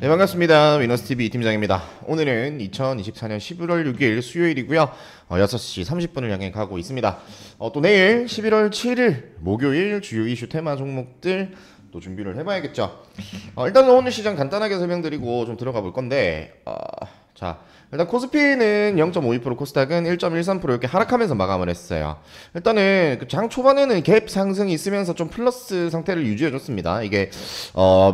네, 반갑습니다. 위너스TV 팀장입니다. 오늘은 2024년 11월 6일 수요일이고요. 6시 30분을 향해 가고 있습니다. 또 내일 11월 7일 목요일 주요 이슈 테마 종목들 또 준비를 해봐야겠죠. 일단 오늘 시장 간단하게 설명드리고 좀 들어가 볼 건데 자, 일단 코스피는 0.52%, 코스닥은 1.13% 이렇게 하락하면서 마감을 했어요. 일단은 그 장 초반에는 갭 상승이 있으면서 좀 플러스 상태를 유지해줬습니다. 이게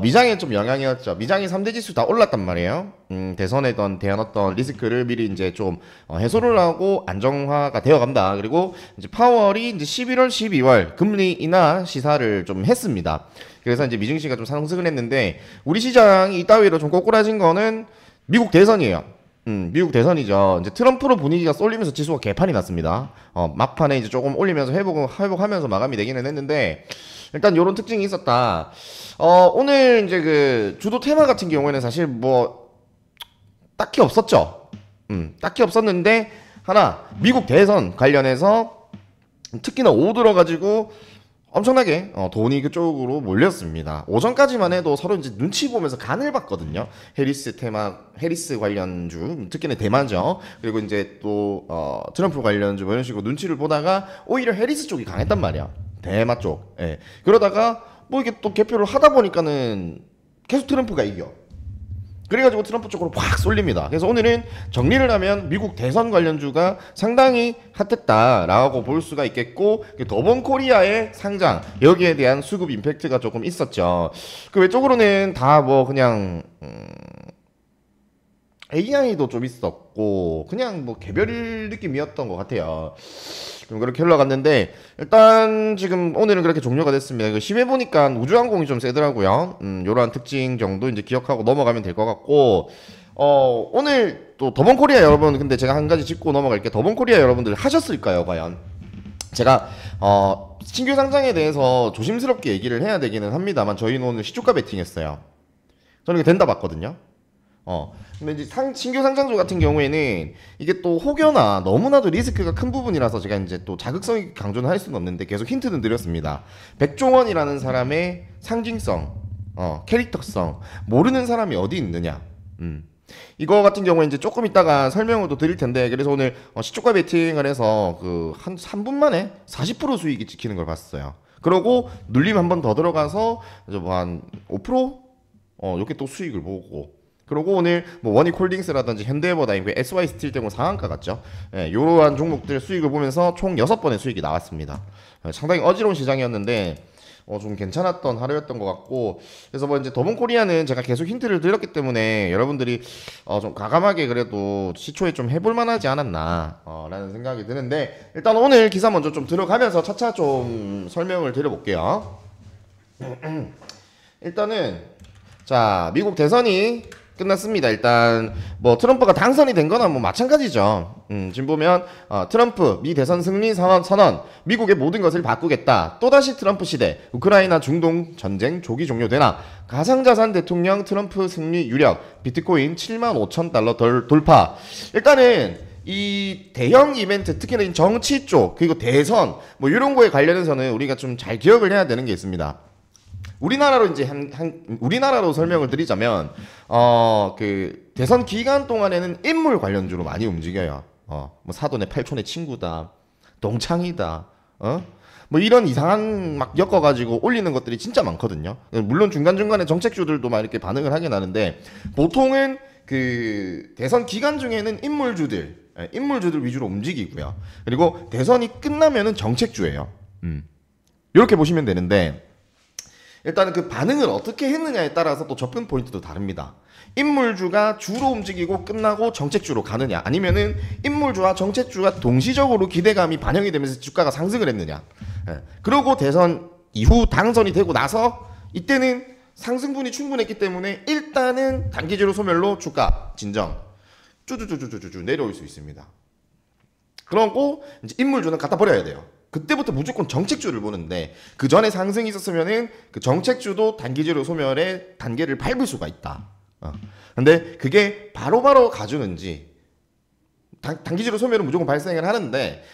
미장에 좀 영향이었죠. 미장이 3대 지수 다 올랐단 말이에요. 대선에 대한 어떤 리스크를 미리 이제 좀 해소를 하고 안정화가 되어간다. 그리고 이제 파월이 이제 11월, 12월 금리 인하 시사를 좀 했습니다. 그래서 이제 미증시가 좀 상승을 했는데 우리 시장이 이따위로 좀 꼬꾸라진 거는 미국 대선이에요. 미국 대선이죠. 이제 트럼프로 분위기가 쏠리면서 지수가 개판이 났습니다. 막판에 이제 조금 올리면서 회복하면서 마감이 되기는 했는데 일단 요런 특징이 있었다. 오늘 이제 그 주도 테마 같은 경우에는 사실 뭐 딱히 없었죠. 딱히 없었는데 하나 미국 대선 관련해서 특히나 오후 들어가지고 엄청나게 돈이 그쪽으로 몰렸습니다. 오전까지만 해도 서로 이제 눈치 보면서 간을 봤거든요. 해리스 관련주, 특히나 대만죠. 그리고 이제 또 트럼프 관련주 뭐 이런 식으로 눈치를 보다가 오히려 해리스 쪽이 강했단 말이야. 대마 쪽. 예. 그러다가 뭐 이게 또 개표를 하다 보니까는 계속 트럼프가 이겨. 그래가지고 트럼프 쪽으로 확 쏠립니다. 그래서 오늘은 정리를 하면 미국 대선 관련주가 상당히 핫했다라고 볼 수가 있겠고 더본코리아의 상장 여기에 대한 수급 임팩트가 조금 있었죠. 그 외적으로는 다 뭐 그냥 AI도 좀 있었고 그냥 뭐 개별 느낌이었던 것 같아요. 좀 그렇게 흘러갔는데 일단 지금 오늘은 그렇게 종료가 됐습니다. 심해 보니까 우주항공이 좀 세더라고요. 요러한 특징 정도 이제 기억하고 넘어가면 될 것 같고 오늘 또 더본코리아 여러분 근데 제가 한 가지 짚고 넘어갈게요. 더본코리아 여러분들 하셨을까요 과연? 제가 신규 상장에 대해서 조심스럽게 얘기를 해야 되기는 합니다만 저희는 오늘 시초가 베팅했어요. 저는 이게 된다 봤거든요. 근데 이제 신규 상장주 같은 경우에는 이게 또 혹여나 너무나도 리스크가 큰 부분이라서 제가 이제 또 자극성이 강조는 할 수는 없는데 계속 힌트는 드렸습니다. 백종원이라는 사람의 상징성, 캐릭터성 모르는 사람이 어디 있느냐. 이거 같은 경우에 이제 조금 이따가 설명을 또 드릴 텐데 그래서 오늘 시초가 베팅을 해서 그 한 3분 만에 40% 수익이 찍히는 걸 봤어요. 그러고 눌림 한 번 더 들어가서 뭐 한 5%? 이렇게 또 수익을 보고 그리고 오늘 뭐 원익홀딩스라든지 현대해버다임, SY 스틸 등은 상한가 같죠. 예, 이러한 종목들 수익을 보면서 총 6번의 수익이 나왔습니다. 상당히 어지러운 시장이었는데 좀 괜찮았던 하루였던 것 같고 그래서 뭐 이제 더본코리아는 제가 계속 힌트를 드렸기 때문에 여러분들이 좀 과감하게 그래도 시초에 좀 해볼 만하지 않았나 라는 생각이 드는데 일단 오늘 기사 먼저 좀 들어가면서 차차 좀 설명을 드려볼게요. 일단은 자 미국 대선이 끝났습니다. 일단 뭐 트럼프가 당선이 된 거나 뭐 마찬가지죠. 지금 보면 트럼프 미 대선 승리 선언 미국의 모든 것을 바꾸겠다. 또다시 트럼프 시대 우크라이나 중동 전쟁 조기 종료되나 가상자산 대통령 트럼프 승리 유력 비트코인 75,000달러 돌파. 일단은 이 대형 이벤트 특히나 정치 쪽 그리고 대선 뭐 이런 거에 관련해서는 우리가 좀 잘 기억을 해야 되는 게 있습니다. 우리나라로 이제 우리나라로 설명을 드리자면 그 대선 기간 동안에는 인물 관련주로 많이 움직여요. 뭐 사돈의 팔촌의 친구다, 동창이다, 뭐 이런 이상한 막 엮어가지고 올리는 것들이 진짜 많거든요. 물론 중간중간에 정책주들도 막 이렇게 반응을 하긴 하는데 보통은 그 대선 기간 중에는 인물주들 위주로 움직이고요. 그리고 대선이 끝나면은 정책주예요. 이렇게 보시면 되는데. 일단은 그 반응을 어떻게 했느냐에 따라서 또 접근 포인트도 다릅니다. 인물주가 주로 움직이고 끝나고 정책주로 가느냐 아니면은 인물주와 정책주가 동시적으로 기대감이 반영이 되면서 주가가 상승을 했느냐. 그리고 대선 이후 당선이 되고 나서 이때는 상승분이 충분했기 때문에 일단은 단기적으로 소멸로 주가 진정 쭈쭈쭈쭈쭈쭈 내려올 수 있습니다. 그러고 이제 인물주는 갖다 버려야 돼요. 그때부터 무조건 정책주를 보는데 그 전에 상승이 있었으면은 그 정책주도 단기적으로 소멸의 단계를 밟을 수가 있다. 근데 그게 바로바로 가주는지 단기적으로 소멸은 무조건 발생을 하는데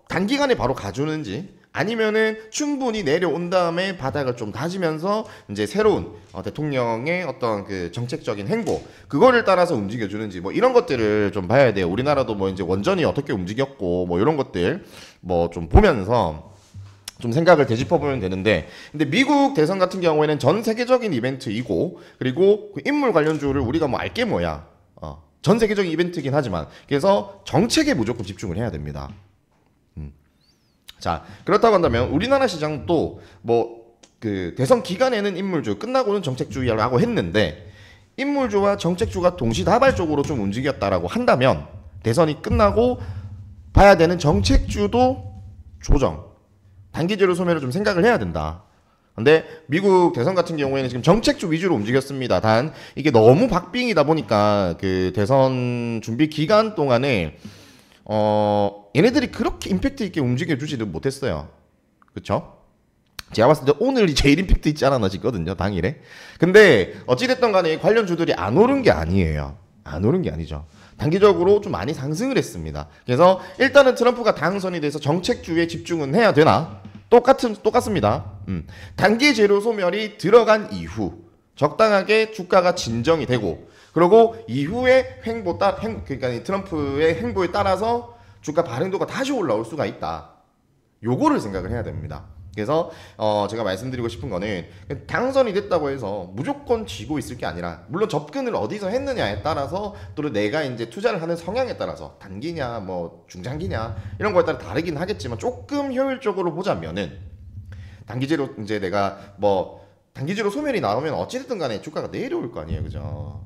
단기간에 바로 가주는지 아니면은 충분히 내려온 다음에 바닥을 좀 다지면서 이제 새로운 대통령의 어떤 그 정책적인 행보 그거를 따라서 움직여주는지 뭐 이런 것들을 좀 봐야 돼요. 우리나라도 뭐 이제 원전이 어떻게 움직였고 뭐 이런 것들 뭐 좀 보면서 좀 생각을 되짚어보면 되는데, 근데 미국 대선 같은 경우에는 전 세계적인 이벤트이고, 그리고 그 인물 관련주를 우리가 뭐 알게 뭐야, 전 세계적인 이벤트이긴 하지만, 그래서 정책에 무조건 집중을 해야 됩니다. 자, 그렇다고 한다면 우리나라 시장도 뭐 그 대선 기간에는 인물주, 끝나고는 정책주의라고 했는데, 인물주와 정책주가 동시다발적으로 좀 움직였다라고 한다면, 대선이 끝나고 봐야 되는 정책주도 조정, 단기제로 소멸을 좀 생각을 해야 된다. 근데 미국 대선 같은 경우에는 지금 정책주 위주로 움직였습니다. 단 이게 너무 박빙이다 보니까 그 대선 준비 기간 동안에 얘네들이 그렇게 임팩트 있게 움직여주지도 못했어요. 그쵸? 제가 봤을 때 오늘이 제일 임팩트 있지 않았나 싶거든요, 당일에. 근데 어찌됐든 간에 관련주들이 안 오른 게 아니에요. 안 오른 게 아니죠. 단기적으로 좀 많이 상승을 했습니다. 그래서 일단은 트럼프가 당선이 돼서 정책주에 집중은 해야 되나? 똑같습니다. 단기 재료 소멸이 들어간 이후 적당하게 주가가 진정이 되고, 그리고 이후에 그러니까 트럼프의 행보에 따라서 주가 반응도가 다시 올라올 수가 있다. 요거를 생각을 해야 됩니다. 그래서 제가 말씀드리고 싶은 거는, 당선이 됐다고 해서 무조건 쥐고 있을 게 아니라, 물론 접근을 어디서 했느냐에 따라서, 또 내가 이제 투자를 하는 성향에 따라서 단기냐 뭐 중장기냐 이런 거에 따라 다르긴 하겠지만, 조금 효율적으로 보자면은 단기제로 이제 내가 뭐 단기제로 소멸이 나오면 어찌됐든 간에 주가가 내려올 거 아니에요, 그죠?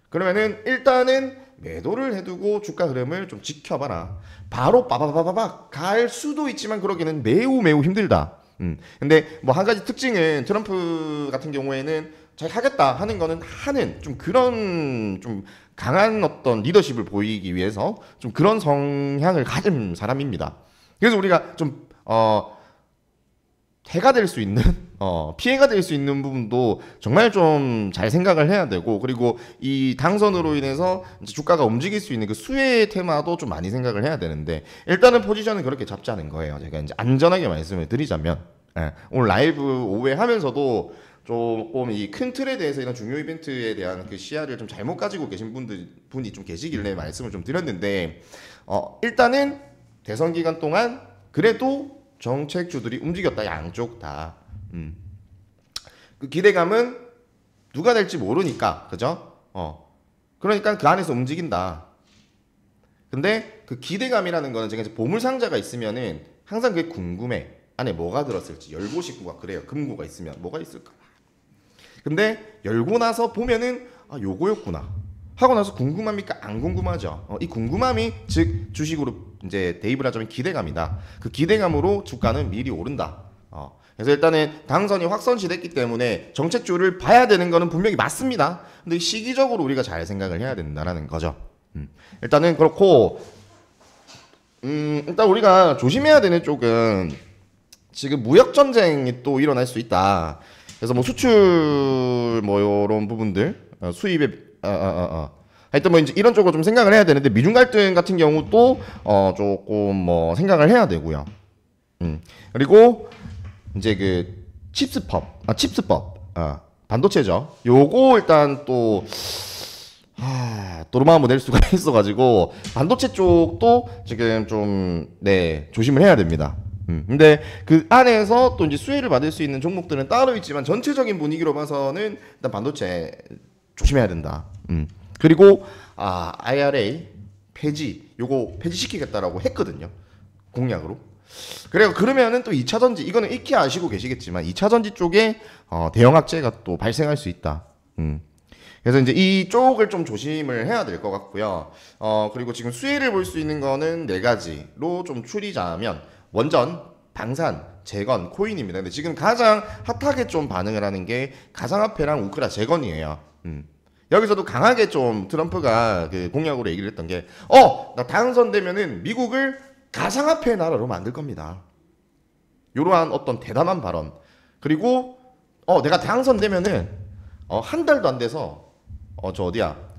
그러면은 일단은 매도를 해두고 주가 흐름을 좀 지켜봐라. 바로 빠바바바박 갈 수도 있지만 그러기는 매우 힘들다. 근데 뭐 한 가지 특징은, 트럼프 같은 경우에는 잘 하겠다 하는 거는 좀 그런 좀 강한 어떤 리더십을 보이기 위해서 좀 그런 성향을 가진 사람입니다. 그래서 우리가 좀 해가 될 수 있는 피해가 될 수 있는 부분도 정말 좀 잘 생각을 해야 되고, 그리고 이 당선으로 인해서 이제 주가가 움직일 수 있는 그 수혜 테마도 좀 많이 생각을 해야 되는데, 일단은 포지션은 그렇게 잡자는 거예요. 제가 이제 안전하게 말씀을 드리자면, 오늘 라이브 오후에 하면서도 조금 이 큰 틀에 대해서 이런 중요 이벤트에 대한 그 시야를 좀 잘못 가지고 계신 분이 좀 계시길래 말씀을 좀 드렸는데, 일단은 대선 기간 동안 그래도 정책주들이 움직였다, 양쪽 다. 그 기대감은 누가 될지 모르니까, 그죠? 그러니까 그 안에서 움직인다. 근데 그 기대감이라는 거는, 제가 이제 보물상자가 있으면은 항상 그게 궁금해. 안에 뭐가 들었을지. 열고 싶고가 그래요. 금고가 있으면 뭐가 있을까. 근데 열고 나서 보면은 요거였구나 하고 나서 궁금합니까? 안 궁금하죠. 이 궁금함이 즉 주식으로 이제 대입을 하자면 기대감이다. 그 기대감으로 주가는 미리 오른다. 그래서 일단은 당선이 확선시 됐기 때문에 정책주를 봐야 되는 거는 분명히 맞습니다. 근데 시기적으로 우리가 잘 생각을 해야 된다라는 거죠. 일단은 그렇고, 일단 우리가 조심해야 되는 쪽은, 지금 무역 전쟁이 또 일어날 수 있다. 그래서 뭐 수출 뭐 이런 부분들, 수입에 하여튼 뭐 이제 이런 쪽으로 좀 생각을 해야 되는데, 미중 갈등 같은 경우도 조금 뭐 생각을 해야 되고요. 그리고 이제 그 칩스법, 반도체죠. 요거 일단 또 도루마무 낼 수가 있어가지고 반도체 쪽도 지금 좀 조심을 해야 됩니다. 근데 그 안에서 또 이제 수혜를 받을 수 있는 종목들은 따로 있지만, 전체적인 분위기로 봐서는 일단 반도체 조심해야 된다. 그리고 IRA 폐지, 요거 폐지시키겠다라고 했거든요, 공약으로. 그래요. 그러면은 또 2차 전지, 이거는 익히 아시고 계시겠지만 2차 전지 쪽에 대형 악재가 또 발생할 수 있다. 그래서 이제 이쪽을 좀 조심을 해야 될 것 같고요. 그리고 지금 수혜를 볼 수 있는 거는 4가지로 좀 추리자면, 원전, 방산, 재건, 코인입니다. 근데 지금 가장 핫하게 좀 반응을 하는 게 가상화폐랑 우크라 재건이에요. 여기서도 강하게 좀 트럼프가 그 공약으로 얘기를 했던 게, 나 당선되면은 미국을 가상화폐 나라로 만들 겁니다. 이러한 어떤 대담한 발언. 그리고 내가 당선되면은 한 달도 안 돼서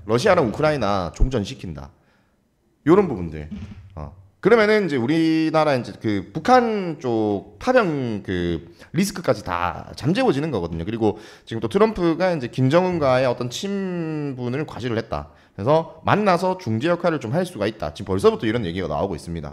러시아랑 우크라이나 종전시킨다. 이런 부분들. 그러면은 이제 우리나라 이제 그 북한 쪽 파병 그 리스크까지 다 잠재워지는 거거든요. 그리고 지금 또 트럼프가 이제 김정은과의 어떤 친분을 과시를 했다. 그래서 만나서 중재 역할을 좀 할 수가 있다. 지금 벌써부터 이런 얘기가 나오고 있습니다.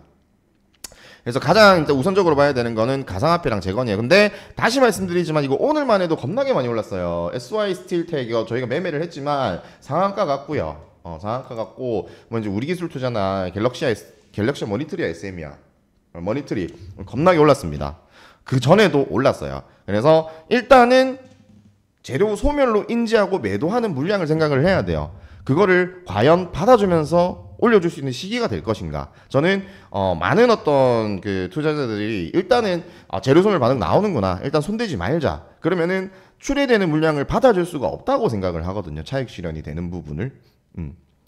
그래서 가장 일단 우선적으로 봐야 되는 거는 가상화폐랑 재건이에요. 근데 다시 말씀드리지만 이거 오늘만 해도 겁나게 많이 올랐어요. SY 스틸텍 이거 저희가 매매를 했지만 상한가 같고요. 상한가 같고 뭐 이제 우리 기술 투자나 갤럭시 머니터리야 SM이야. 머니터리 겁나게 올랐습니다. 그 전에도 올랐어요. 그래서 일단은 재료 소멸로 인지하고 매도하는 물량을 생각을 해야 돼요. 그거를 과연 받아주면서 올려줄 수 있는 시기가 될 것인가? 저는 많은 어떤 그 투자자들이 일단은 재료 소멸 반응 나오는구나. 일단 손대지 말자. 그러면은 출회되는 물량을 받아줄 수가 없다고 생각을 하거든요. 차익 실현이 되는 부분을.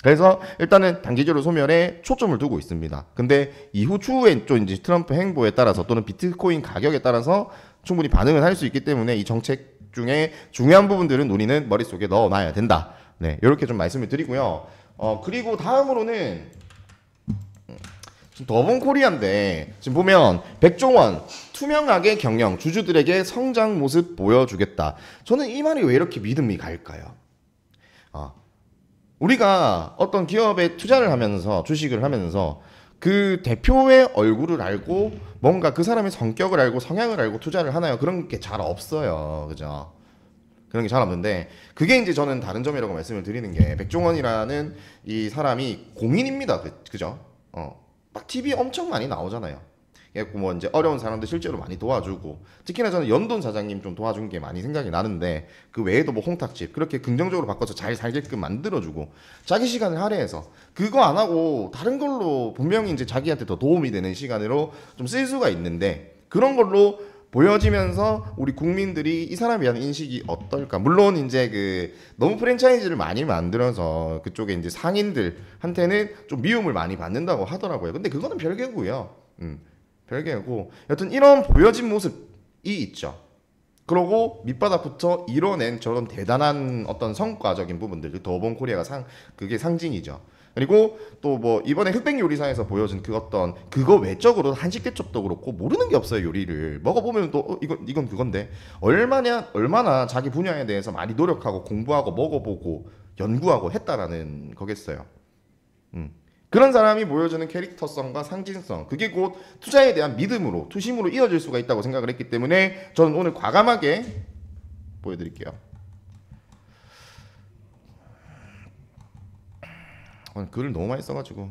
그래서 일단은 단기적으로 소멸에 초점을 두고 있습니다. 근데 이후 추후에 좀 이제 트럼프 행보에 따라서 또는 비트코인 가격에 따라서 충분히 반응을 할 수 있기 때문에 이 정책 중에 중요한 부분들은 우리는 머릿속에 넣어놔야 된다. 네, 이렇게 좀 말씀을 드리고요. 그리고 다음으로는 지금 더본 코리아인데 지금 보면 백종원 투명하게 경영 주주들에게 성장 모습 보여주겠다. 저는 이 말이 왜 이렇게 믿음이 갈까요? 우리가 어떤 기업에 투자를 하면서 주식을 하면서 그 대표의 얼굴을 알고 뭔가 그 사람의 성격을 알고 성향을 알고 투자를 하나요? 그런 게 잘 없어요. 그죠? 그런 게 잘 없는데 그게 이제 저는 다른 점이라고 말씀을 드리는 게 백종원이라는 이 사람이 공인입니다. 그죠? 막 TV 엄청 많이 나오잖아요. 뭐 이제 어려운 사람들 실제로 많이 도와주고 특히나 저는 연돈 사장님 좀 도와준 게 많이 생각이 나는데 그 외에도 뭐 홍탁집 그렇게 긍정적으로 바꿔서 잘 살게끔 만들어주고 자기 시간을 할애해서 그거 안 하고 다른 걸로 분명히 이제 자기한테 더 도움이 되는 시간으로 좀 쓸 수가 있는데 그런 걸로 보여지면서 우리 국민들이 이 사람에 대한 인식이 어떨까? 물론 이제 그 너무 프랜차이즈를 많이 만들어서 그쪽에 이제 상인들한테는 좀 미움을 많이 받는다고 하더라고요. 근데 그거는 별개고요. 별개고 여튼 이런 보여진 모습이 있죠. 그러고 밑바닥부터 이뤄낸 저런 대단한 어떤 성과적인 부분들 더본 코리아가 그게 상징이죠. 그리고 또 뭐 이번에 흑백 요리사에서 보여준 그 어떤 그거 외적으로 한식 대접도 그렇고 모르는 게 없어요. 요리를 먹어보면 또 이건 그건데 얼마나 자기 분야에 대해서 많이 노력하고 공부하고 먹어보고 연구하고 했다라는 거겠어요. 그런 사람이 보여주는 캐릭터성과 상징성 그게 곧 투자에 대한 믿음으로 투심으로 이어질 수가 있다고 생각을 했기 때문에 저는 오늘 과감하게 보여드릴게요. 글을 너무 많이 써가지고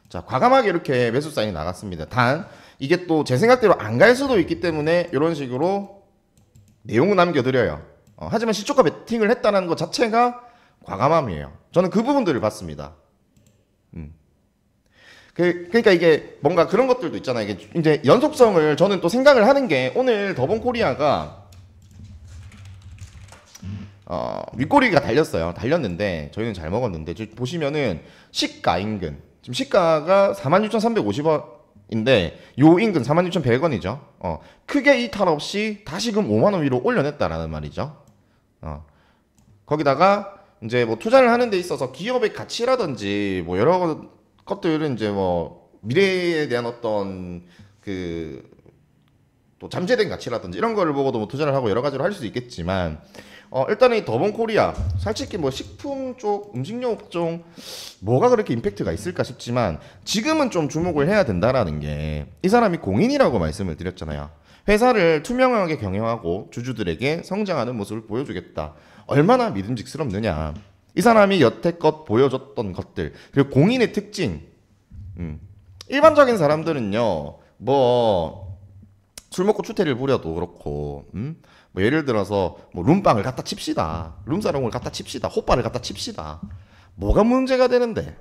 자 과감하게 이렇게 매수 사인이 나갔습니다. 단 이게 또 제 생각대로 안 갈 수도 있기 때문에 이런 식으로 내용을 남겨드려요. 하지만 시초가 베팅을 했다는 것 자체가 과감함이에요. 저는 그 부분들을 봤습니다. 그러니까 이게 뭔가 그런 것들도 있잖아요. 이게 이제 연속성을 저는 또 생각을 하는 게 오늘 더본 코리아가 윗꼬리가 달렸는데 저희는 잘 먹었는데 보시면은 시가 인근 지금 시가가 46,350원인데 요 인근 46,100원이죠. 크게 이탈 없이 다시금 5만 원 위로 올려냈다라는 말이죠. 거기다가 이제 뭐 투자를 하는 데 있어서 기업의 가치라든지 뭐 여러 것들은 이제 뭐 미래에 대한 어떤 그 또 잠재된 가치라든지 이런 거를 보고도 뭐 투자를 하고 여러 가지로 할 수 있겠지만 일단은 이 더본 코리아 솔직히 뭐 식품 쪽 음식료 업종 뭐가 그렇게 임팩트가 있을까 싶지만 지금은 좀 주목을 해야 된다라는 게 이 사람이 공인이라고 말씀을 드렸잖아요. 회사를 투명하게 경영하고 주주들에게 성장하는 모습을 보여주겠다. 얼마나 믿음직스럽느냐. 이 사람이 여태껏 보여줬던 것들 그리고 공인의 특징 일반적인 사람들은요 뭐 술 먹고 추태를 부려도 그렇고 뭐 예를 들어서 뭐 룸빵을 갖다 칩시다 룸사롱을 갖다 칩시다 호빠를 갖다 칩시다 뭐가 문제가 되는데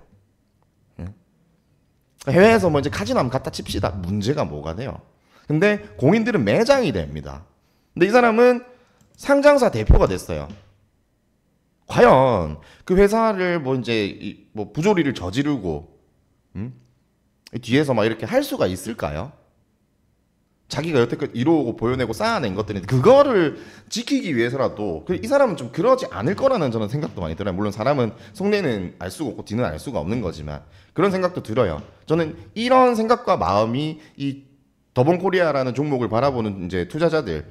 해외에서 뭐 이제 카지노 갖다 칩시다 문제가 뭐가 돼요. 근데 공인들은 매장이 됩니다. 근데 이 사람은 상장사 대표가 됐어요. 과연 그 회사를 뭐 이제 뭐 부조리를 저지르고 뒤에서 막 이렇게 할 수가 있을까요? 자기가 여태껏 이루고 보여내고 쌓아낸 것들인데 그거를 지키기 위해서라도 이 사람은 좀 그러지 않을 거라는 저는 생각도 많이 들어요. 물론 사람은 속내는 알 수가 없고 뒤는 알 수가 없는 거지만 그런 생각도 들어요. 저는 이런 생각과 마음이 이 더본코리아라는 종목을 바라보는 이제 투자자들이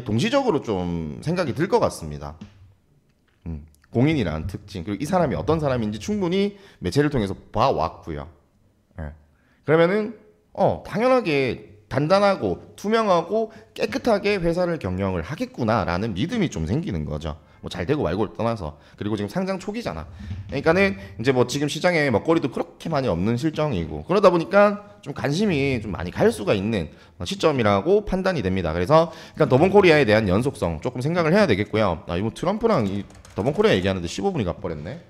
동시적으로 좀 생각이 들 것 같습니다. 공인이라는 특징 그리고 이 사람이 어떤 사람인지 충분히 매체를 통해서 봐왔고요. 그러면은 당연하게 단단하고 투명하고 깨끗하게 회사를 경영을 하겠구나라는 믿음이 좀 생기는 거죠. 뭐 잘 되고 말고를 떠나서. 그리고 지금 상장 초기잖아. 그러니까는 이제 뭐 지금 시장에 먹거리도 그렇게 많이 없는 실정이고 그러다 보니까 좀 관심이 좀 많이 갈 수가 있는 시점이라고 판단이 됩니다. 그래서 일단 더본코리아에 대한 연속성 조금 생각을 해야 되겠고요. 이거 트럼프랑 이 더본코리아 얘기하는데 15분이 가버렸네.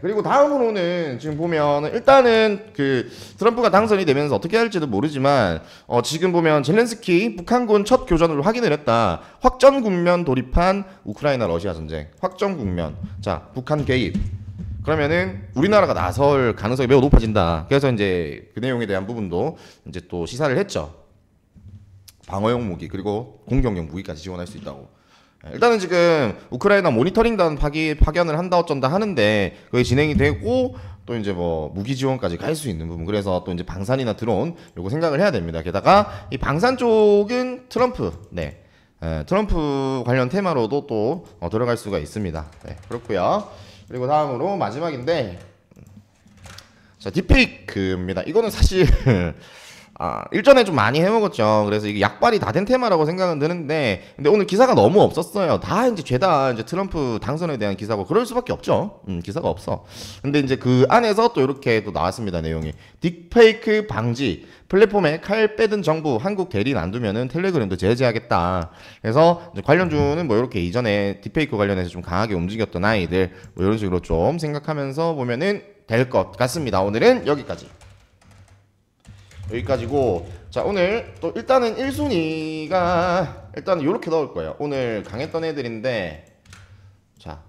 그리고 다음으로는 지금 보면 일단은 그 트럼프가 당선이 되면서 어떻게 할지도 모르지만 지금 보면 젤렌스키 북한군 첫 교전으로 확인을 했다. 확전 국면 돌입한 우크라이나 러시아 전쟁. 확전 국면. 자, 북한 개입. 그러면은 우리나라가 나설 가능성이 매우 높아진다. 그래서 이제 그 내용에 대한 부분도 이제 또 시사를 했죠. 방어용 무기 그리고 공격용 무기까지 지원할 수 있다고. 일단은 지금 우크라이나 모니터링단 파견을 한다 어쩐다 하는데 그게 진행이 되고 또 이제 뭐 무기 지원까지 갈 수 있는 부분 그래서 또 이제 방산이나 드론 요거 생각을 해야 됩니다. 게다가 이 방산 쪽은 트럼프 트럼프 관련 테마로도 또 들어갈 수가 있습니다. 그렇고요. 그리고 다음으로 마지막인데 자 딥페이크입니다. 이거는 사실 일전에 좀 많이 해먹었죠. 그래서 이게 약발이 다 된 테마라고 생각은 드는데, 근데 오늘 기사가 너무 없었어요. 다 이제 죄다 이제 트럼프 당선에 대한 기사고, 그럴 수밖에 없죠. 기사가 없어. 근데 이제 그 안에서 또 이렇게 또 나왔습니다. 내용이. 딥페이크 방지. 플랫폼에 칼 빼든 정부, 한국 대리인 안 두면은 텔레그램도 제재하겠다. 그래서 이제 관련주는 뭐 이렇게 이전에 딥페이크 관련해서 좀 강하게 움직였던 아이들, 뭐 이런 식으로 좀 생각하면서 보면은 될 것 같습니다. 오늘은 여기까지고 자 오늘 또 일단은 1순위가 일단은 요렇게 넣을 거예요. 오늘 강했던 애들인데 자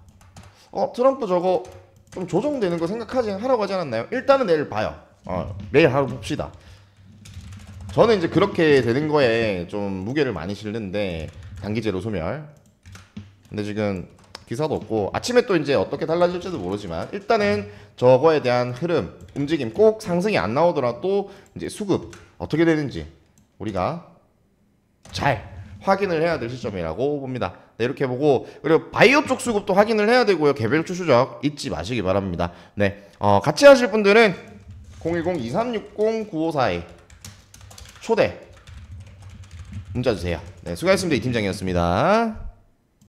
트럼프 저거 좀 조정되는 거 하라고 하지 않았나요? 일단은 내일 봐요. 내일 하루 봅시다. 저는 이제 그렇게 되는 거에 좀 무게를 많이 실는데 단기제로 소멸. 근데 지금 기사도 없고 아침에 또 이제 어떻게 달라질지도 모르지만 일단은 저거에 대한 흐름, 움직임 꼭 상승이 안 나오더라도 이제 수급 어떻게 되는지 우리가 잘 확인을 해야 될 시점이라고 봅니다. 네, 이렇게 보고 그리고 바이오 쪽 수급도 확인을 해야 되고요. 개별주 추적 잊지 마시기 바랍니다. 네, 같이 하실 분들은 010-2360-9542 초대 문자 주세요. 네, 수고하셨습니다. 이 팀장이었습니다.